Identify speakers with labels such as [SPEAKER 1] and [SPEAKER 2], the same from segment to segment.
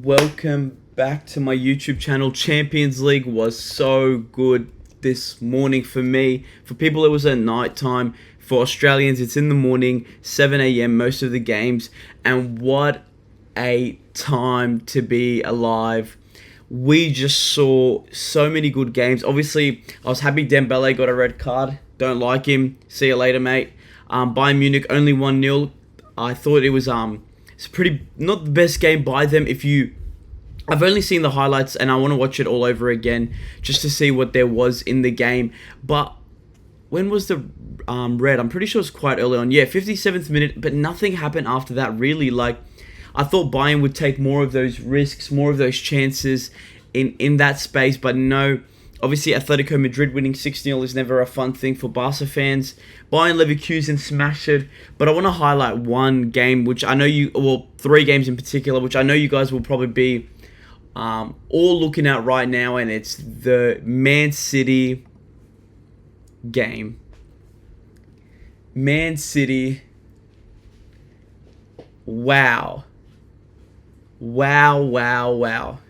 [SPEAKER 1] welcome back to my YouTube channel. Champions League was so good this morning for me. For people, it was at night time. For Australians, it's in the morning, 7 a.m. most of the games. And what a time to be alive. We just saw so many good games. Obviously, I was happy Dembele got a red card. Don't like him. See you later, mate. Bayern Munich only 1-0. I thought it was it's pretty not the best game by them. I've only seen the highlights and I want to watch it all over again just to see what there was in the game. But when was the red? I'm pretty sure it's quite early on. Yeah, 57th minute, but nothing happened after that really. Like, I thought Bayern would take more of those risks, more of those chances in that space, but no. Obviously, Atletico Madrid winning 6-0 is never a fun thing for Barca fans. Bayern Leverkusen smashed it. But I want to highlight one game, which I know three games in particular, which I know you guys will probably be all looking at right now, and it's the Man City game. Man City. Wow. Wow.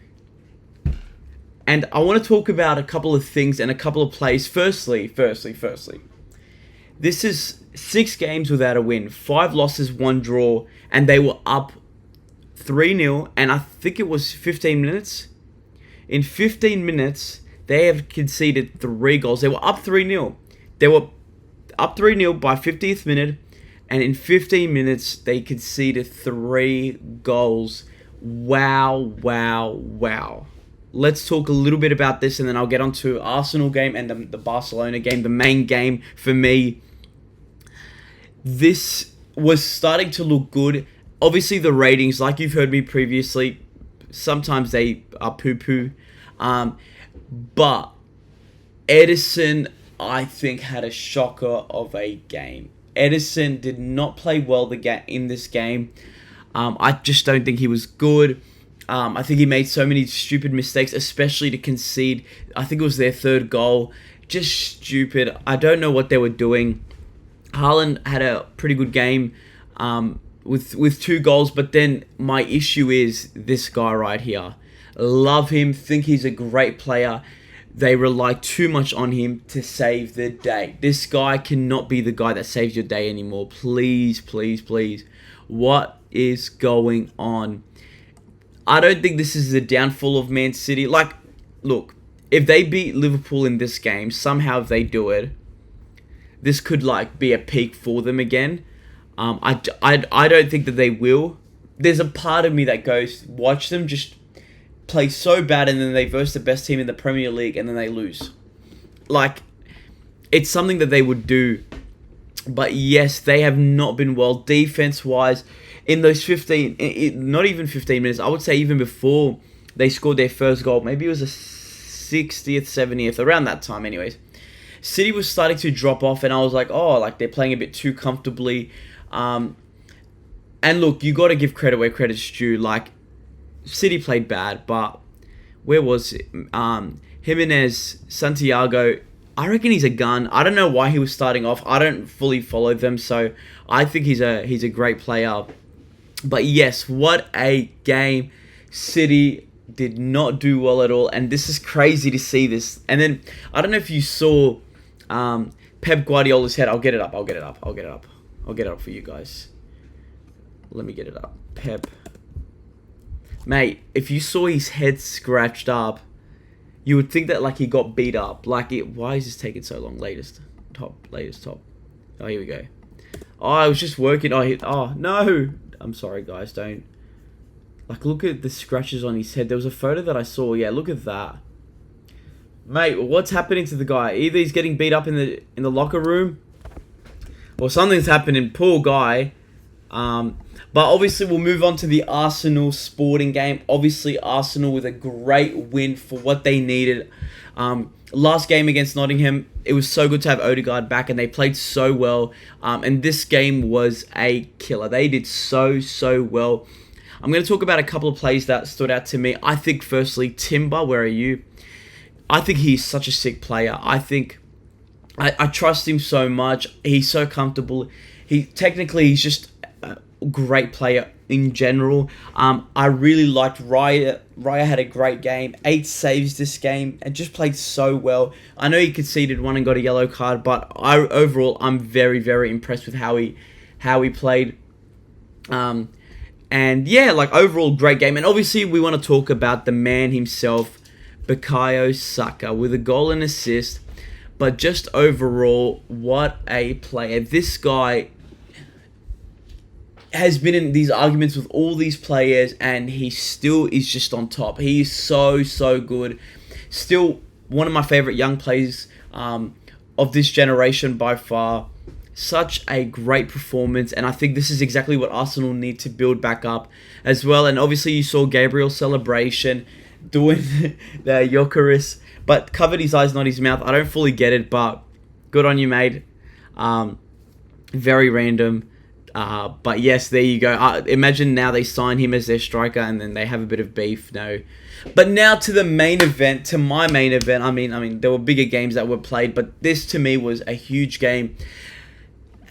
[SPEAKER 1] And I want to talk about a couple of things and a couple of plays. Firstly. This is 6 games without a win. 5 losses, 1 draw. And they were up 3-0. And I think it was 15 minutes. In 15 minutes, they have conceded 3 goals. They were up 3-0. They were up 3-0 by 50th minute. And in 15 minutes, they conceded 3 goals. Wow. Let's talk a little bit about this, and then I'll get on to Arsenal game and the Barcelona game, the main game for me. This was starting to look good. Obviously, the ratings, like you've heard me previously, sometimes they are poo-poo. But Edison, I think, had a shocker of a game. Edison did not play well in this game. I just don't think he was good. I think he made so many stupid mistakes, especially to concede. I think it was their 3rd goal. Just stupid. I don't know what they were doing. Haaland had a pretty good game with 2 goals, but then my issue is this guy right here. Love him, think he's a great player. They rely too much on him to save the day. This guy cannot be the guy that saves your day anymore. Please. What is going on? I don't think this is the downfall of Man City. Like, look, if they beat Liverpool in this game, somehow if they do it, this could, be a peak for them again. I don't think that they will. There's a part of me that goes, watch them just play so bad and then they verse the best team in the Premier League and then they lose. It's something that they would do. But yes, they have not been well defense-wise. In those 15, not even 15 minutes, I would say even before they scored their first goal, maybe it was the 60th, 70th, around that time anyways, City was starting to drop off and I was like, they're playing a bit too comfortably. And look, you got to give credit where credit's due. City played bad, but where was it? Jimenez, Santiago, I reckon he's a gun. I don't know why he was starting off. I don't fully follow them, so I think he's a great player. But yes, what a game. City did not do well at all, and this is crazy to see this. And then, I don't know if you saw Pep Guardiola's head. I'll get it up for you guys. Let me get it up. Pep. Mate, if you saw his head scratched up, you would think that, he got beat up. Why is this taking so long? Latest top. Oh, here we go. Oh, I was just working. Oh, no. I'm sorry, guys. Don't. Look at the scratches on his head. There was a photo that I saw. Yeah, look at that. Mate, what's happening to the guy? Either he's getting beat up in the locker room, or something's happening. Poor guy. But obviously, we'll move on to the Arsenal Sporting game. Obviously, Arsenal with a great win for what they needed. Last game against Nottingham, it was so good to have Odegaard back, and they played so well. And this game was a killer. They did so well. I'm going to talk about a couple of plays that stood out to me. I think, firstly, Timber, where are you? I think he's such a sick player. I trust him so much. He's so comfortable. He's just a great player in general. I really liked Raya. Raya had a great game, 8 saves this game, and just played so well. I know he conceded one and got a yellow card, but overall I'm very, very impressed with how he played. And yeah, like overall great game. And obviously we want to talk about the man himself, Bukayo Saka, with a goal and assist. But just overall, what a player. This guy has been in these arguments with all these players, and he still is just on top. He is so, so good. Still one of my favorite young players of this generation by far. Such a great performance, and I think this is exactly what Arsenal need to build back up as well. And obviously you saw Gabriel's celebration, doing the Jokeris, but covered his eyes, not his mouth. I don't fully get it, but good on you, mate. Very random. But yes, there you go. Imagine now they sign him as their striker and then they have a bit of beef. No. But now to the main event, to my main event. I mean, there were bigger games that were played, but this to me was a huge game.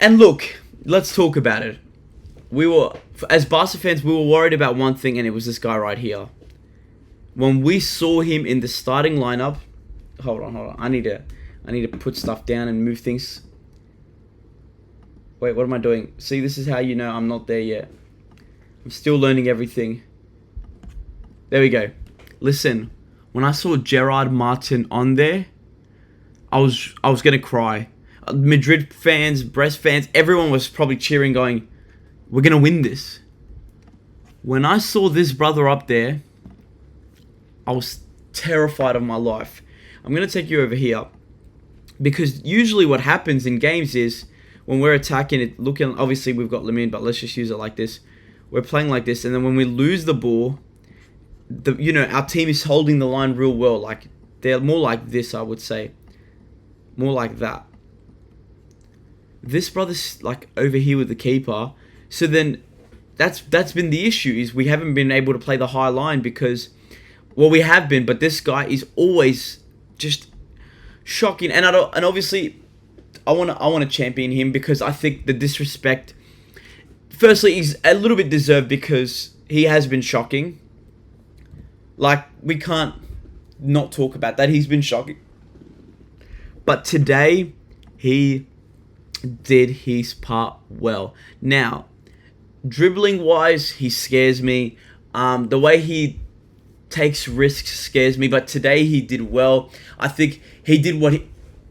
[SPEAKER 1] And look, let's talk about it. As Barca fans, we were worried about one thing, and it was this guy right here. When we saw him in the starting lineup, hold on. I need to put stuff down and move things. Wait, what am I doing? See, this is how you know I'm not there yet. I'm still learning everything. There we go. Listen, when I saw Gerard Martin on there, I was gonna cry. Madrid fans, Brest fans, everyone was probably cheering, going, "We're gonna win this." When I saw this brother up there, I was terrified of my life. I'm gonna take you over here, because usually what happens in games is when we're attacking it, looking, obviously we've got Lamine, but let's just use it like this. We're playing like this, and then when we lose the ball, our team is holding the line real well. Like they're more like this, I would say, more like that. This brother's like over here with the keeper, so then that's been the issue, is we haven't been able to play the high line because, well, we have been, but this guy is always just shocking, and obviously I want to champion him because I think the disrespect, firstly, is a little bit deserved because he has been shocking. Like, we can't not talk about that. He's been shocking. But today, he did his part well. Now, dribbling-wise, he scares me. The way he takes risks scares me, but today he did well. I think he did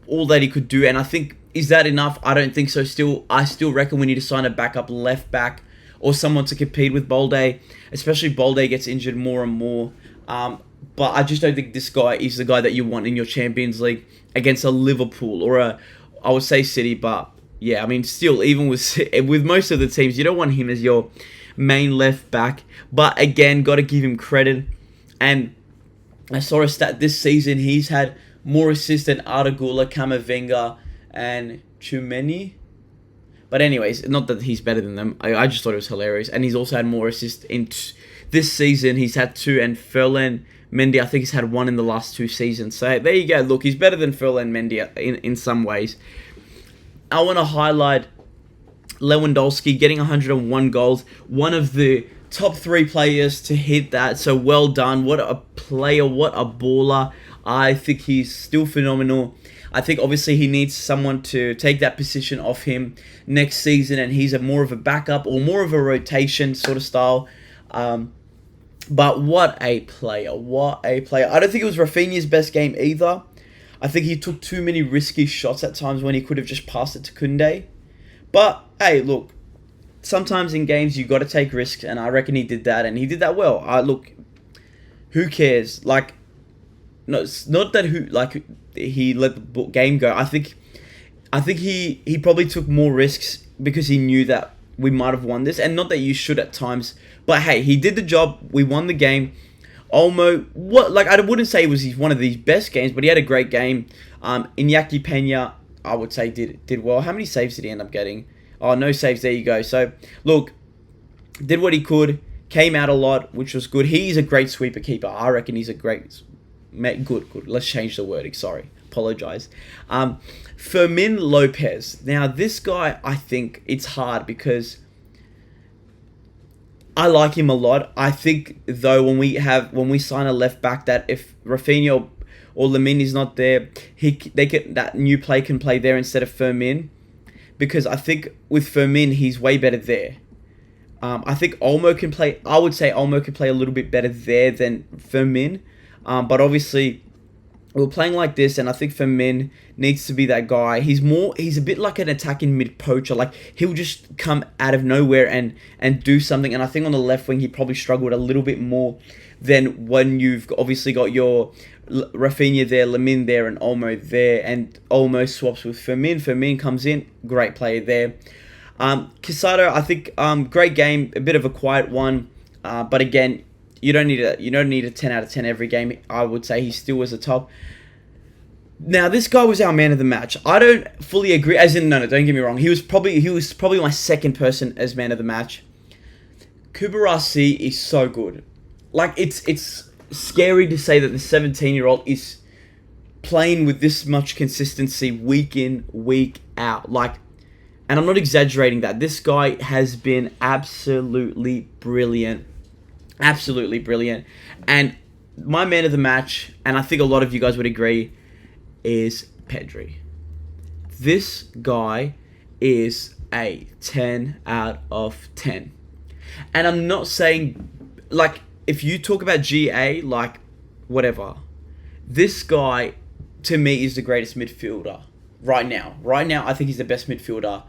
[SPEAKER 1] all that he could do, and I think, is that enough? I don't think so. I still reckon we need to sign a backup left back or someone to compete with Balde, especially Balde gets injured more and more. But I just don't think this guy is the guy that you want in your Champions League against a Liverpool or I would say City, but yeah, I mean, still, even with most of the teams, you don't want him as your main left back. But again, got to give him credit. And I saw a stat this season, he's had more assists than Arda-Güler, Camavinga, and Tchouameni. But anyways, not that he's better than them. I just thought it was hilarious. And he's also had more assists in this season. He's had 2, and Ferland Mendy, I think he's had 1 in the last 2 seasons. So there you go. Look, he's better than Ferland Mendy in some ways. I want to highlight Lewandowski getting 101 goals. One of the top 3 players to hit that. So well done. What a player. What a baller. I think he's still phenomenal. I think obviously he needs someone to take that position off him next season, and he's more of a backup or more of a rotation sort of style. But what a player. What a player. I don't think it was Rafinha's best game either. I think he took too many risky shots at times when he could have just passed it to Koundé. But, hey, look, sometimes in games you got to take risks, and I reckon he did that, and he did that well. Look, who cares? Like, no, it's not that he let the game go. I think he probably took more risks because he knew that we might have won this, and not that you should at times. But hey, he did the job. We won the game. Olmo, I wouldn't say it was one of his best games, but he had a great game. Iñaki Peña, I would say did well. How many saves did he end up getting? Oh, no saves. There you go. So look, did what he could. Came out a lot, which was good. He's a great sweeper keeper. I reckon he's a great. Good. Let's change the wording. Sorry. Apologize. Fermin Lopez. Now, this guy, I think it's hard because I like him a lot. I think though when we sign a left back, that if Rafinha or Lamine is not there, that new play can play there instead of Firmin, because I think with Firmin he's way better there. I think Olmo can play. I would say Olmo can play a little bit better there than Firmin, but obviously we're playing like this, and I think Firmin needs to be that guy. He's a bit like an attacking mid poacher. Like he'll just come out of nowhere and do something. And I think on the left wing he probably struggled a little bit more than when you've obviously got your Rafinha there, Lamine there, and Olmo there, and Olmo swaps with Firmin. Firmin comes in, great player there. Casado, I think great game, a bit of a quiet one, but again, you don't need a 10 out of 10 every game. I would say he still was a top. Now this guy was our man of the match. I don't fully agree. As in, no, don't get me wrong. He was probably my second person as man of the match. Kubarasi is so good. Like it's scary to say that the 17-year-old is playing with this much consistency week in, week out. Like, and I'm not exaggerating that. This guy has been absolutely brilliant. Absolutely brilliant. And my man of the match, and I think a lot of you guys would agree, is Pedri. This guy is a 10 out of 10. And I'm not saying, like, if you talk about GA, like, whatever, this guy, to me, is the greatest midfielder right now. Right now, I think he's the best midfielder.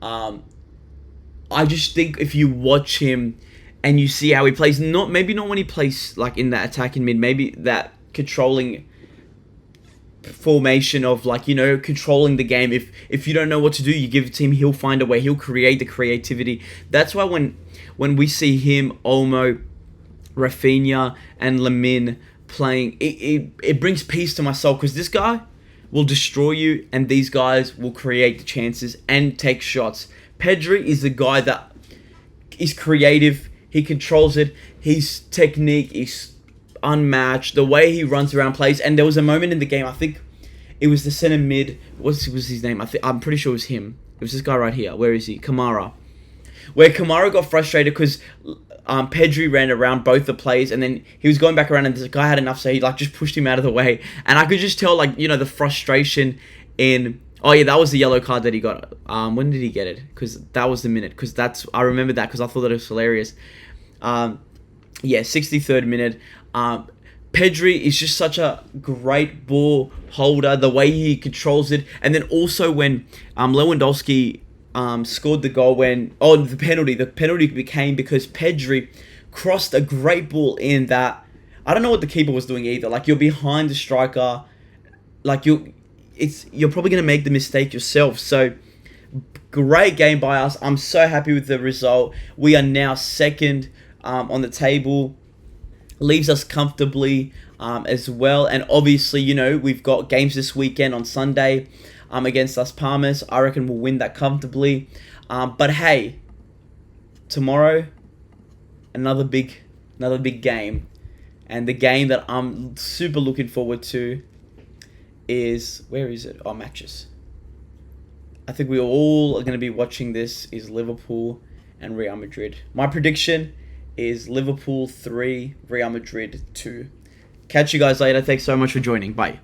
[SPEAKER 1] I just think if you watch him and you see how he plays, maybe not when he plays like in that attacking mid, maybe that controlling formation of, like, controlling the game. If you don't know what to do, you give it to him, he'll find a way, he'll create the creativity. That's why when we see him, Olmo, Rafinha, and Lamine playing, it brings peace to my soul, because this guy will destroy you, and these guys will create the chances and take shots. Pedri is the guy that is creative. He controls it. His technique is unmatched. The way he runs around, plays. And there was a moment in the game, I think it was the center mid. What was his name? I'm pretty sure it was him. It was this guy right here. Where is he? Kamara. Where Kamara got frustrated because Pedri ran around both the players, and then he was going back around, and the guy had enough, so he just pushed him out of the way. And I could just tell, the frustration in... Oh yeah, that was the yellow card that he got. When did he get it? Because that was the minute. Because I remember that because I thought that it was hilarious. 63rd minute. Pedri is just such a great ball holder. The way he controls it, and then also when Lewandowski scored the goal, the penalty became because Pedri crossed a great ball in that. I don't know what the keeper was doing either. Like, you're behind the striker, like you're probably going to make the mistake yourself. So, great game by us. I'm so happy with the result. We are now second on the table. Leaves us comfortably as well. And obviously, we've got games this weekend on Sunday against Las Palmas. I reckon we'll win that comfortably. But hey, tomorrow, another big game. And the game that I'm super looking forward to is, where is it? Oh, matches. I think we all are going to be watching this, is Liverpool and Real Madrid. My prediction is Liverpool 3, Real Madrid 2. Catch you guys later. Thanks so much for joining. Bye.